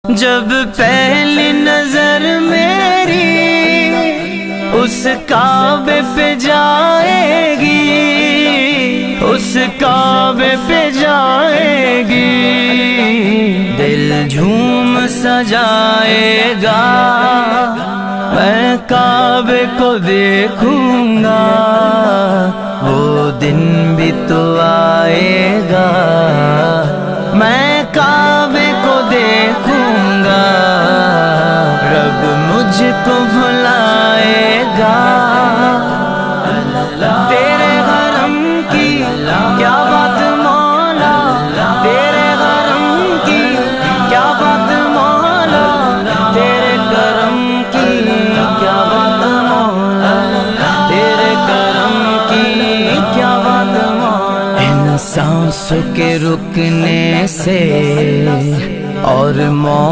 جب پہلی نظر میری اس کعبے پہ جائے گی، اس کعبے پہ جائے گی، دل جھوم سجائے گا، میں کعبے کو دیکھوں گا، وہ دن بھی تو آئے گا، میں کعبے کو دیکھوں گا، رب مجھ کو بھلائے گا، تیرے حرم کی کیا بات مولا، تیرے حرم کی کیا بات مولا، تیرے کرم کی کیا بات مولا، تیرے کرم کی کیا بات مولا۔ ان سانسوں کے رکنے سے اور موت